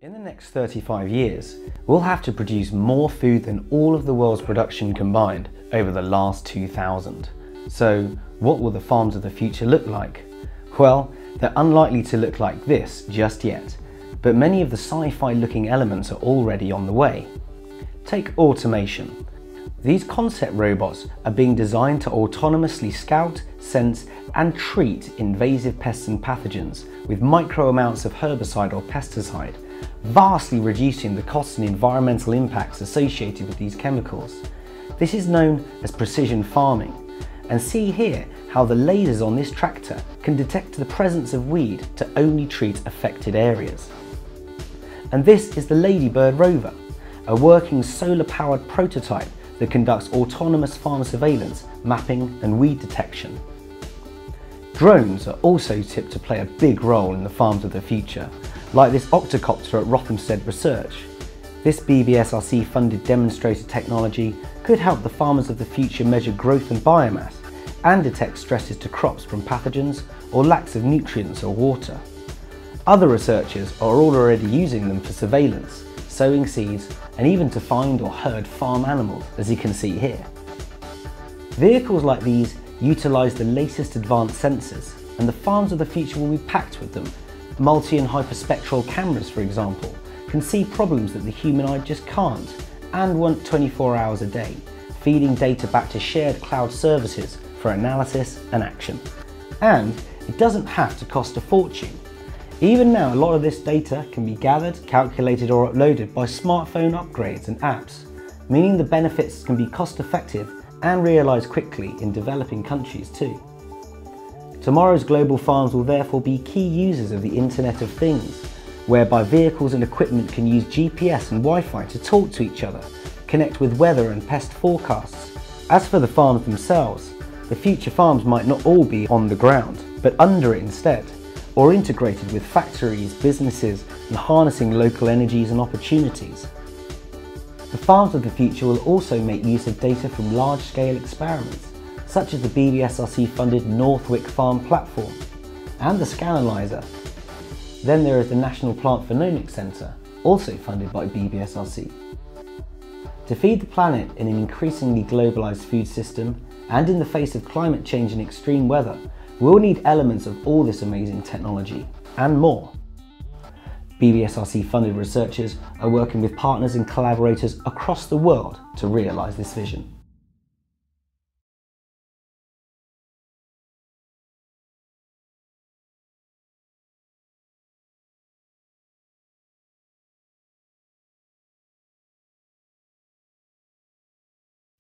In the next 35 years, we'll have to produce more food than all of the world's production combined over the last 2000. So, what will the farms of the future look like? Well, they're unlikely to look like this just yet, but many of the sci-fi looking elements are already on the way. Take automation. These concept robots are being designed to autonomously scout, sense, and treat invasive pests and pathogens with micro amounts of herbicide or pesticide, vastly reducing the costs and environmental impacts associated with these chemicals. This is known as precision farming, and see here how the lasers on this tractor can detect the presence of weed to only treat affected areas. And this is the Ladybird rover, a working solar-powered prototype that conducts autonomous farm surveillance, mapping and weed detection. Drones are also tipped to play a big role in the farms of the future, like this octocopter at Rothamsted Research. This BBSRC funded demonstrator technology could help the farmers of the future measure growth and biomass and detect stresses to crops from pathogens or lacks of nutrients or water. Other researchers are already using them for surveillance, sowing seeds and even to find or herd farm animals, as you can see here. Vehicles like these utilise the latest advanced sensors, and the farms of the future will be packed with them. Multi and hyperspectral cameras, for example, can see problems that the human eye just can't and want 24 hours a day, feeding data back to shared cloud services for analysis and action. And it doesn't have to cost a fortune. Even now, a lot of this data can be gathered, calculated or uploaded by smartphone upgrades and apps, meaning the benefits can be cost effective and realised quickly in developing countries too. Tomorrow's global farms will therefore be key users of the Internet of Things, whereby vehicles and equipment can use GPS and Wi-Fi to talk to each other, connect with weather and pest forecasts. As for the farms themselves, the future farms might not all be on the ground, but under it instead, or integrated with factories, businesses, and harnessing local energies and opportunities. The farms of the future will also make use of data from large-scale experiments, such as the BBSRC-funded Northwick Farm platform and the Scanalyzer. Then there is the National Plant Phenomics Centre, also funded by BBSRC. To feed the planet in an increasingly globalised food system and in the face of climate change and extreme weather, we'll need elements of all this amazing technology and more. BBSRC-funded researchers are working with partners and collaborators across the world to realise this vision.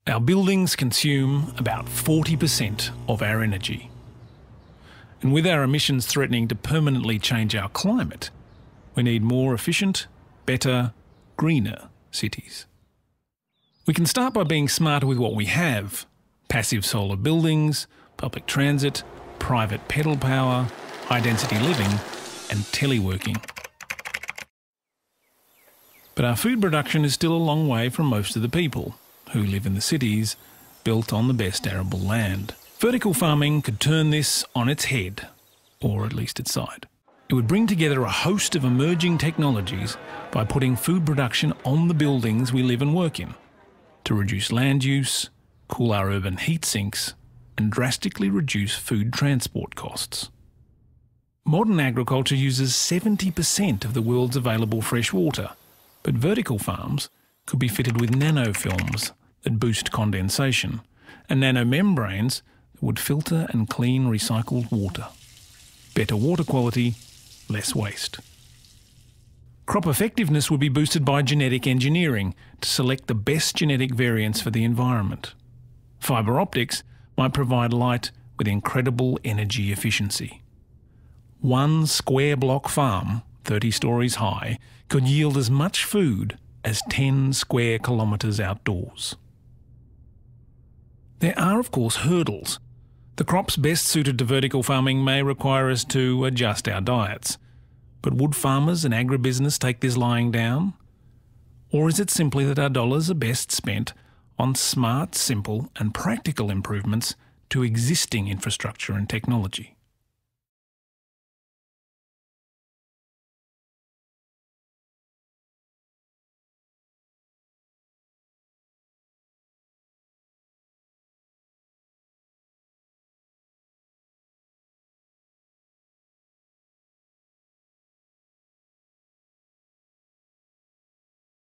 Our buildings consume about 40% of our energy. And with our emissions threatening to permanently change our climate, we need more efficient, better, greener cities. We can start by being smarter with what we have: passive solar buildings, public transit, private pedal power, high-density living, and teleworking. But our food production is still a long way from most of the people who live in the cities built on the best arable land. Vertical farming could turn this on its head, or at least its side. It would bring together a host of emerging technologies by putting food production on the buildings we live and work in, to reduce land use, cool our urban heat sinks, and drastically reduce food transport costs. Modern agriculture uses 70% of the world's available fresh water, but vertical farms could be fitted with nanofilms that boost condensation, and nanomembranes that would filter and clean recycled water. Better water quality, less waste. Crop effectiveness would be boosted by genetic engineering to select the best genetic variants for the environment. Fibre optics might provide light with incredible energy efficiency. One square block farm, 30 stories high, could yield as much food as 10 square kilometres outdoors. There are, of course, hurdles. The crops best suited to vertical farming may require us to adjust our diets. But would farmers and agribusiness take this lying down? Or is it simply that our dollars are best spent on smart, simple and practical improvements to existing infrastructure and technology?